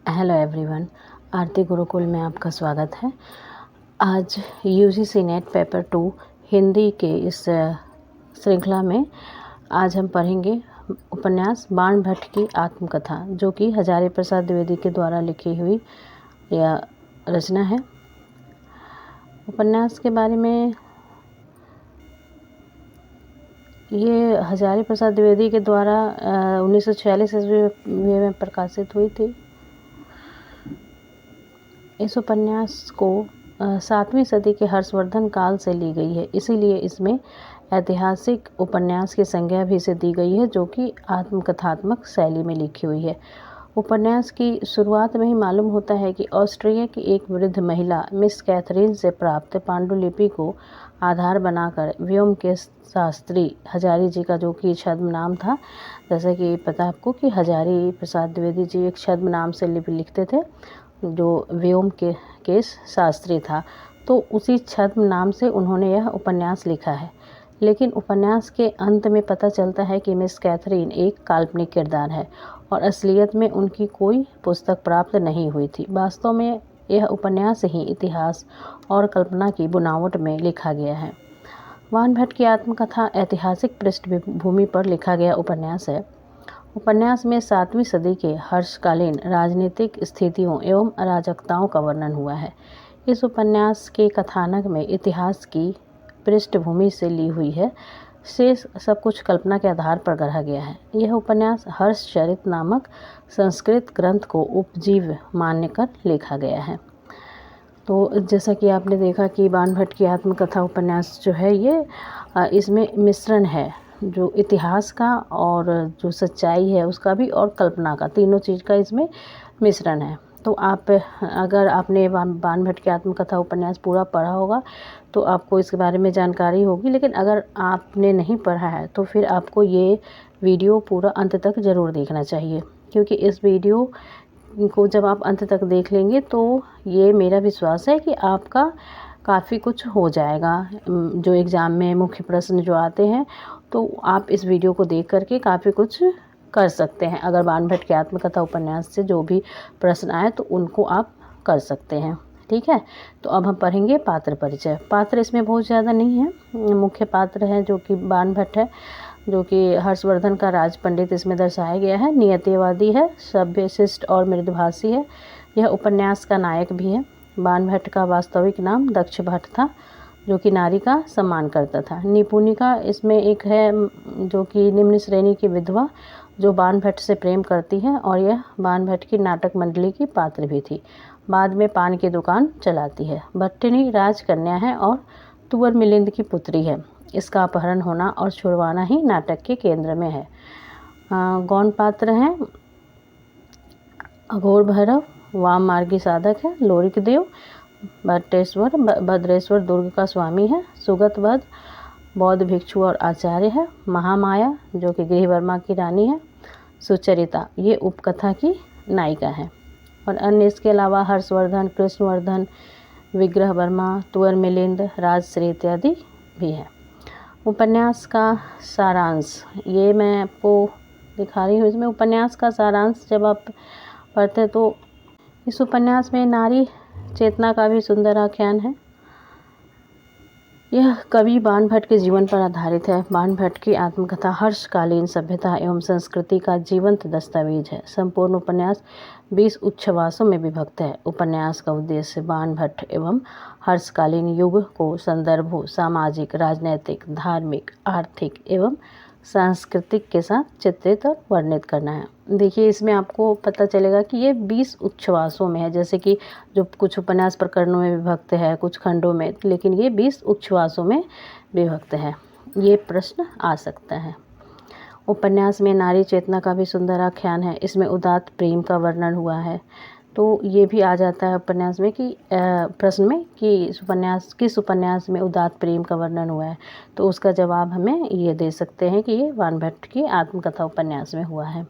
Hello everyone, आरती गुरुकुल में आपका स्वागत है। आज यूजीसी नेट पेपर 2 हिंदी के इस श्रृंखला में आज हम पढ़ेंगे उपन्यास बाण भट्ट की आत्मकथा, जो कि हजारी प्रसाद द्विवेदी के द्वारा लिखी हुई यह रचना है। उपन्यास के बारे में ये हजारी प्रसाद द्विवेदी के द्वारा 1946 ईस्वी में प्रकाशित हुई थी। इस उपन्यास को 7वीं सदी के हर्षवर्धन काल से ली गई है, इसीलिए इसमें ऐतिहासिक उपन्यास की संज्ञा भी इसे दी गई है, जो कि आत्मकथात्मक शैली में लिखी हुई है। उपन्यास की शुरुआत में ही मालूम होता है कि ऑस्ट्रिया की एक वृद्ध महिला मिस कैथरीन से प्राप्त पांडुलिपि को आधार बनाकर व्योमकेश शास्त्री हजारी जी का, जो कि छद्म नाम था, जैसा कि पता आपको कि हजारी प्रसाद द्विवेदी जी एक छद्म नाम से लिपि लिखते थे, जो व्योमकेश शास्त्री था, तो उसी छद्म नाम से उन्होंने यह उपन्यास लिखा है। लेकिन उपन्यास के अंत में पता चलता है कि मिस कैथरीन एक काल्पनिक किरदार है और असलियत में उनकी कोई पुस्तक प्राप्त नहीं हुई थी। वास्तव में यह उपन्यास ही इतिहास और कल्पना की बुनावट में लिखा गया है। बाण भट्ट की आत्मकथा ऐतिहासिक पृष्ठभूमि पर लिखा गया उपन्यास है। उपन्यास में 7वीं सदी के हर्षकालीन राजनीतिक स्थितियों एवं अराजकताओं का वर्णन हुआ है। इस उपन्यास के कथानक में इतिहास की पृष्ठभूमि से ली हुई है, शेष सब कुछ कल्पना के आधार पर गढ़ा गया है। यह उपन्यास हर्षचरित नामक संस्कृत ग्रंथ को उपजीव्य मानकर लिखा गया है। तो जैसा कि आपने देखा कि बाण भट्ट की आत्मकथा उपन्यास जो है ये इसमें मिश्रण है, जो इतिहास का और जो सच्चाई है उसका भी, और कल्पना का, तीनों चीज़ का इसमें मिश्रण है। तो आप अगर आपने बाण भट्ट की आत्मकथा उपन्यास पूरा पढ़ा होगा तो आपको इसके बारे में जानकारी होगी, लेकिन अगर आपने नहीं पढ़ा है तो फिर आपको ये वीडियो पूरा अंत तक ज़रूर देखना चाहिए, क्योंकि इस वीडियो को जब आप अंत तक देख लेंगे तो ये मेरा विश्वास है कि आपका काफ़ी कुछ हो जाएगा। जो एग्ज़ाम में मुख्य प्रश्न जो आते हैं, तो आप इस वीडियो को देख करके काफ़ी कुछ कर सकते हैं। अगर बाण भट्ट की आत्मकथा उपन्यास से जो भी प्रश्न आए तो उनको आप कर सकते हैं। ठीक है, तो अब हम पढ़ेंगे पात्र परिचय। पात्र इसमें बहुत ज़्यादा नहीं है। मुख्य पात्र है जो कि बाण भट्ट है, जो कि हर्षवर्धन का राज पंडित इसमें दर्शाया गया है। नियतिवादी है, सभ्य शिष्ट और मृदुभाषी है। यह उपन्यास का नायक भी है। बाण भट्ट का वास्तविक नाम दक्ष भट्ट था, जो कि नारी का सम्मान करता था। निपुणिका इसमें एक है, जो कि निम्न श्रेणी की विधवा, जो बाण भट्ट से प्रेम करती है, और यह बाण भट्ट की नाटक मंडली की पात्र भी थी। बाद में पान की दुकान चलाती है। भट्टिनी राजकन्या है और तुवर मिलिंद की पुत्री है। इसका अपहरण होना और छुड़वाना ही नाटक के केंद्र में है। गौण पात्र हैं अघोर भैरव, वाम मार्गी साधक है, लोरिक देव, भट्टेश्वर भद्रेश्वर दुर्ग का स्वामी है, सुगत वध बौद्ध भिक्षु और आचार्य है, महामाया जो कि गृहवर्मा की रानी है, सुचरिता ये उपकथा की नायिका है, और अन्य इसके अलावा हर्षवर्धन, कृष्णवर्धन, विग्रह वर्मा, तुवर मिलिंद, राजश्री इत्यादि भी है। उपन्यास का सारांश ये मैं आपको दिखा रही हूँ। इसमें उपन्यास का सारांश जब आप पढ़ते हैं तो इस उपन्यास में नारी चेतना का भी सुंदर आख्यान है। यह कवि बाण भट्ट के जीवन पर आधारित है। बाण भट्ट की आत्मकथा हर्षकालीन सभ्यता एवं संस्कृति का जीवंत दस्तावेज है। संपूर्ण उपन्यास 20 उच्छ्वासों में विभक्त है। उपन्यास का उद्देश्य बाण भट्ट एवं हर्षकालीन युग को संदर्भों सामाजिक, राजनैतिक, धार्मिक, आर्थिक एवं सांस्कृतिक के साथ चित्रित और वर्णित करना है। देखिए, इसमें आपको पता चलेगा कि ये 20 उच्छ्वासों में है, जैसे कि जो कुछ उपन्यास प्रकरणों में विभक्त है, कुछ खंडों में, लेकिन ये 20 उच्छ्वासों में विभक्त है। ये प्रश्न आ सकता है। उपन्यास में नारी चेतना का भी सुंदर आख्यान है। इसमें उदात्त प्रेम का वर्णन हुआ है। तो ये भी आ जाता है उपन्यास में कि प्रश्न में कि किस उपन्यास में उदात्त प्रेम का वर्णन हुआ है, तो उसका जवाब हमें ये दे सकते हैं कि ये बाण भट्ट की आत्मकथा उपन्यास में हुआ है।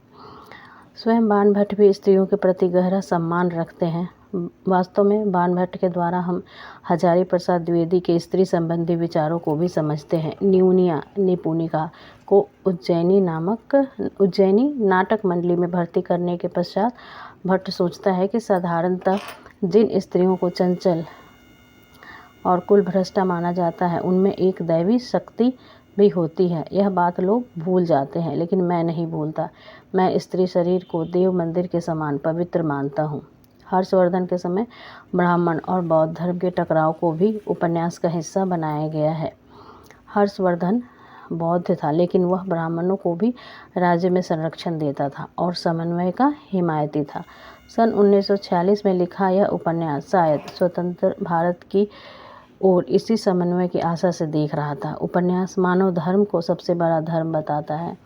स्वयं बाण भट्ट भी स्त्रियों के प्रति गहरा सम्मान रखते हैं। वास्तव में बाणभट्ट के द्वारा हम हजारी प्रसाद द्विवेदी के स्त्री संबंधी विचारों को भी समझते हैं। न्यूनिया निपुणिका को उज्जैनी नाटक मंडली में भर्ती करने के पश्चात भट्ट सोचता है कि साधारणतः जिन स्त्रियों को चंचल और कुलभ्रष्टा माना जाता है उनमें एक दैवी शक्ति भी होती है। यह बात लोग भूल जाते हैं, लेकिन मैं नहीं भूलता। मैं स्त्री शरीर को देव मंदिर के समान पवित्र मानता हूँ। हर्षवर्धन के समय ब्राह्मण और बौद्ध धर्म के टकराव को भी उपन्यास का हिस्सा बनाया गया है। हर्षवर्धन बौद्ध था, लेकिन वह ब्राह्मणों को भी राज्य में संरक्षण देता था और समन्वय का हिमायती था। सन 1946 में लिखा यह उपन्यास शायद स्वतंत्र भारत की और इसी समन्वय की आशा से देख रहा था। उपन्यास मानव धर्म को सबसे बड़ा धर्म बताता है।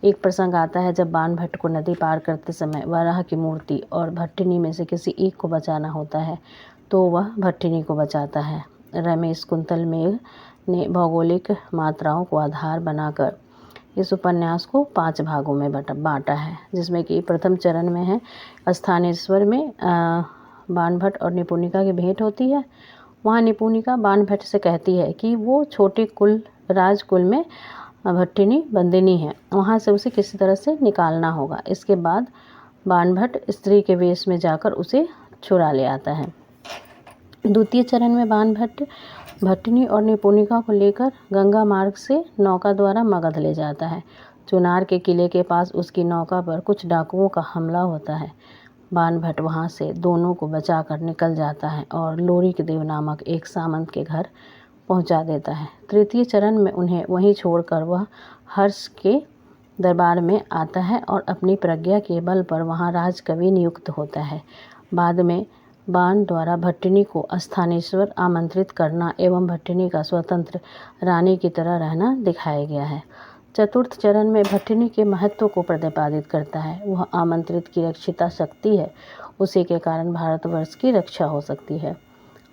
एक प्रसंग आता है जब बाणभट्ट को नदी पार करते समय वराह की मूर्ति और भट्टिनी में से किसी एक को बचाना होता है, तो वह भट्टिनी को बचाता है। रमेश कुंतल मेघ ने भौगोलिक मात्राओं को आधार बनाकर इस उपन्यास को 5 भागों में बांटा है, जिसमें कि प्रथम चरण में है स्थानेश्वर में बाणभट्ट और निपुणिका की भेंट होती है। वहाँ निपुणिका बाणभट्ट से कहती है कि वो छोटे राजकुल में भट्टिनी बंदिनी है, वहाँ से उसे किसी तरह से निकालना होगा। इसके बाद बाणभट्ट स्त्री के वेश में जाकर उसे छुड़ा ले आता है। द्वितीय चरण में बाणभट्ट भट्टिनी और निपुणिका को लेकर गंगा मार्ग से नौका द्वारा मगध ले जाता है। चुनार के किले के पास उसकी नौका पर कुछ डाकुओं का हमला होता है। बाणभट्ट वहाँ से दोनों को बचाकर निकल जाता है और लोरिक देव नामक एक सामंत के घर पहुँचा देता है। तृतीय चरण में उन्हें वहीं छोड़कर वह हर्ष के दरबार में आता है और अपनी प्रज्ञा के बल पर वहाँ राजकवि नियुक्त होता है। बाद में बाण द्वारा भट्टिनी को स्थानेश्वर आमंत्रित करना एवं भट्टिनी का स्वतंत्र रानी की तरह रहना दिखाया गया है। चतुर्थ चरण में भट्टिनी के महत्व को प्रतिपादित करता है। वह आमंत्रित की रक्षिता शक्ति है, उसी के कारण भारतवर्ष की रक्षा हो सकती है।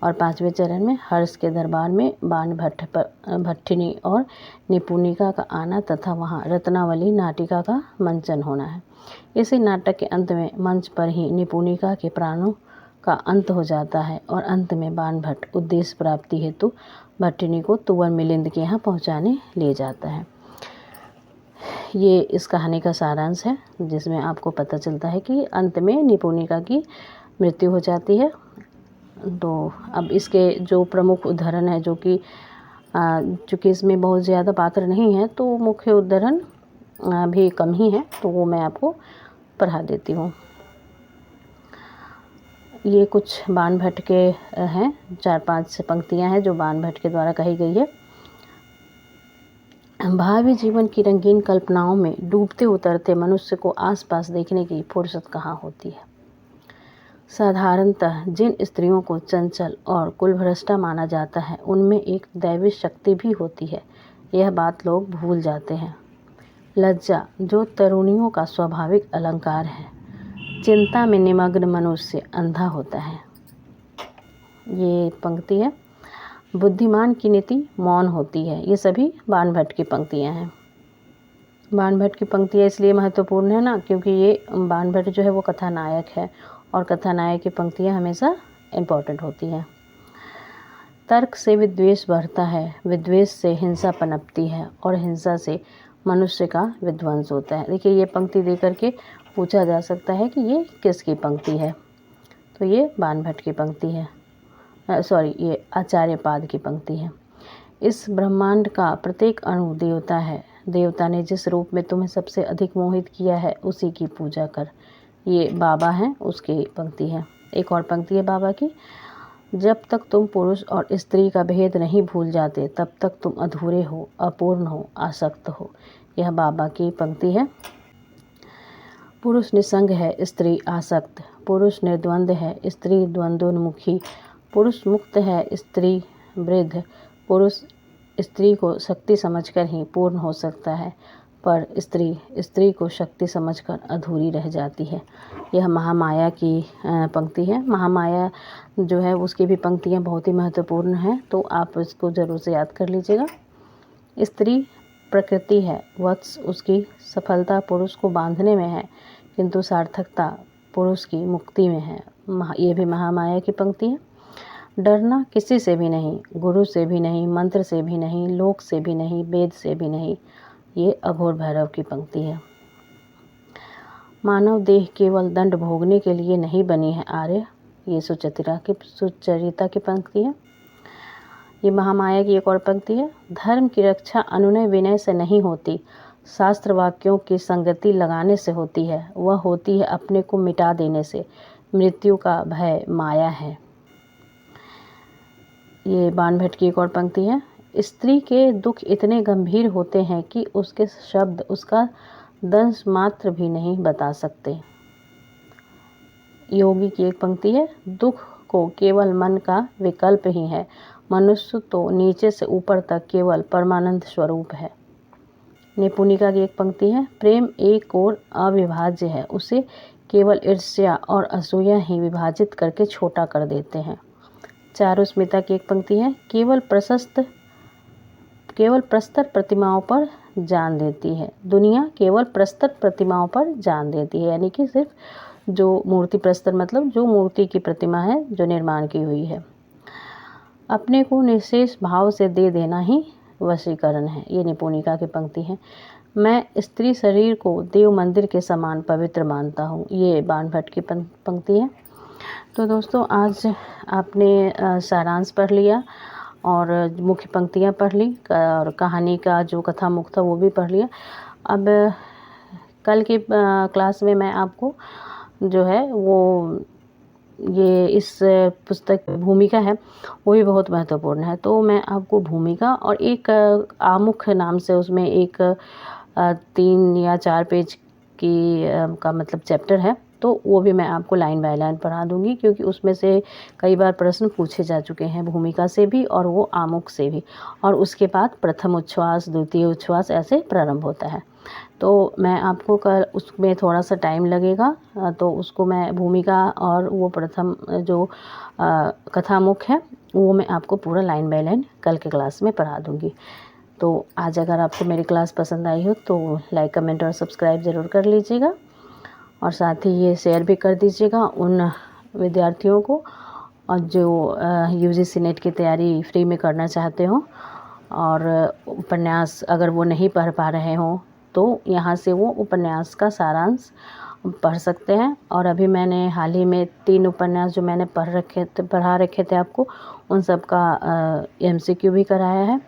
और 5वें चरण में हर्ष के दरबार में बाणभट्ट भट्टिनी और निपुणिका का आना तथा वहाँ रत्नावली नाटिका का मंचन होना है। इसी नाटक के अंत में मंच पर ही निपुणिका के प्राणों का अंत हो जाता है और अंत में बाणभट्ट उद्देश्य प्राप्ति हेतु भट्टिनी को तुवर मिलिंद के यहाँ पहुँचाने ले जाता है। ये इस कहानी का सारांश है, जिसमें आपको पता चलता है कि अंत में निपुणिका की मृत्यु हो जाती है। तो अब इसके जो प्रमुख उदाहरण है, जो कि चूँकि इसमें बहुत ज़्यादा पात्र नहीं है तो मुख्य उदाहरण भी कम ही है, तो वो मैं आपको पढ़ा देती हूँ। ये कुछ बाणभट्ट के हैं, 4-5 पंक्तियाँ हैं जो बाणभट्ट के द्वारा कही गई है। भावी जीवन की रंगीन कल्पनाओं में डूबते उतरते मनुष्य को आसपास देखने की फुर्सत कहाँ होती है। साधारणतः जिन स्त्रियों को चंचल और कुलभ्रष्टा माना जाता है उनमें एक दैवी शक्ति भी होती है, यह बात लोग भूल जाते हैं। लज्जा जो तरुणियों का स्वाभाविक अलंकार है, चिंता में निमग्न मनुष्य अंधा होता है। ये पंक्ति है। बुद्धिमान की नीति मौन होती है। ये सभी बाणभट्ट की पंक्तियाँ हैं। बाणभट्ट की पंक्तियाँ इसलिए महत्वपूर्ण है ना, क्योंकि ये बाणभट्ट जो है वो कथानायक है और कथानायक की पंक्तियाँ हमेशा इम्पोर्टेंट होती हैं। तर्क से विद्वेष बढ़ता है, विद्वेष से हिंसा पनपती है और हिंसा से मनुष्य का विध्वंस होता है। देखिए, ये पंक्ति दे करके पूछा जा सकता है कि ये किसकी पंक्ति है, तो ये बाणभट्ट की पंक्ति है। ये आचार्यपाद की पंक्ति है। इस ब्रह्मांड का प्रत्येक अणु देवता है। देवता ने जिस रूप में तुम्हें सबसे अधिक मोहित किया है उसी की पूजा कर। ये बाबा हैं, उसकी पंक्ति है। एक और पंक्ति है बाबा की। जब तक तुम पुरुष और स्त्री का भेद नहीं भूल जाते तब तक तुम अधूरे हो, अपूर्ण हो, आसक्त हो। यह बाबा की पंक्ति है। पुरुष निसंग है, स्त्री आसक्त। पुरुष निर्द्वंद है, स्त्री द्वंद्वोन्मुखी। पुरुष मुक्त है, स्त्री वृद्ध। पुरुष स्त्री को शक्ति समझकर ही पूर्ण हो सकता है, पर स्त्री को शक्ति समझकर अधूरी रह जाती है। यह महामाया की पंक्ति है। महामाया जो है उसकी भी पंक्तियाँ बहुत ही महत्वपूर्ण हैं, तो आप इसको ज़रूर से याद कर लीजिएगा। स्त्री प्रकृति है, वत्स उसकी सफलता पुरुष को बांधने में है, किंतु सार्थकता पुरुष की मुक्ति में है। ये भी महामाया की पंक्ति है। डरना किसी से भी नहीं, गुरु से भी नहीं, मंत्र से भी नहीं, लोक से भी नहीं, वेद से भी नहीं, ये अघोर भैरव की पंक्ति है। मानव देह केवल दंड भोगने के लिए नहीं बनी है आर्य, ये सुचरिता की पंक्ति है। ये महामाया की एक और पंक्ति है। धर्म की रक्षा अनुनय विनय से नहीं होती, शास्त्र वाक्यों की संगति लगाने से होती है। वह होती है अपने को मिटा देने से। मृत्यु का भय माया है। ये बाणभट्ट की एक और पंक्ति है। स्त्री के दुख इतने गंभीर होते हैं कि उसके शब्द उसका दंश मात्र भी नहीं बता सकते। योगी की एक पंक्ति है। दुख को केवल मन का विकल्प ही है, मनुष्य तो नीचे से ऊपर तक केवल परमानंद स्वरूप है। निपुणिका की एक पंक्ति है। प्रेम एक और अविभाज्य है, उसे केवल ईर्ष्या और असूया ही विभाजित करके छोटा कर देते हैं। चारुस्मिता की एक पंक्ति है। केवल प्रस्तर प्रतिमाओं पर जान देती है दुनिया, केवल प्रस्तर प्रतिमाओं पर जान देती है, यानी कि सिर्फ जो मूर्ति प्रस्तर मतलब जो मूर्ति की प्रतिमा है जो निर्माण की हुई है। अपने को निशेष भाव से दे देना ही वशीकरण है, ये निपुणिका की पंक्ति है। मैं स्त्री शरीर को देव मंदिर के समान पवित्र मानता हूँ, ये बाणभट्ट की पंक्ति है। तो दोस्तों आज आपने सारांश पढ़ लिया और मुख्य पंक्तियाँ पढ़ ली और कहानी का जो कथा मुख था वो भी पढ़ लिया। अब कल की क्लास में मैं आपको जो है वो ये इस पुस्तक भूमिका है वो भी बहुत महत्वपूर्ण है, तो मैं आपको भूमिका और एक आमुख नाम से उसमें एक 3 या 4 पेज की का मतलब चैप्टर है, तो वो भी मैं आपको लाइन बाय लाइन पढ़ा दूंगी, क्योंकि उसमें से कई बार प्रश्न पूछे जा चुके हैं भूमिका से भी और वो आमुख से भी, और उसके बाद प्रथम उच्छ्वास द्वितीय उच्छ्वास ऐसे प्रारंभ होता है। तो मैं आपको कल उसमें थोड़ा सा टाइम लगेगा, तो उसको मैं भूमिका और वो प्रथम जो कथामुख है वो मैं आपको पूरा लाइन बाय लाइन कल के क्लास में पढ़ा दूंगी। तो आज अगर आपको मेरी क्लास पसंद आई हो तो लाइक कमेंट और सब्सक्राइब ज़रूर कर लीजिएगा, और साथ ही ये शेयर भी कर दीजिएगा उन विद्यार्थियों को और जो UGC नेट की तैयारी फ्री में करना चाहते हो, और उपन्यास अगर वो नहीं पढ़ पा रहे हों तो यहाँ से वो उपन्यास का सारांश पढ़ सकते हैं। और अभी मैंने हाल ही में 3 उपन्यास जो मैंने पढ़ा रखे थे आपको, उन सब का MCQ भी कराया है,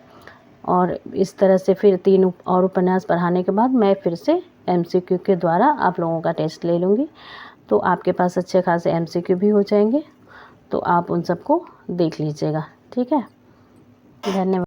और इस तरह से फिर 3 और उपन्यास पढ़ाने के बाद मैं फिर से MCQ के द्वारा आप लोगों का टेस्ट ले लूँगी, तो आपके पास अच्छे खासे MCQ भी हो जाएंगे, तो आप उन सबको देख लीजिएगा। ठीक है, धन्यवाद।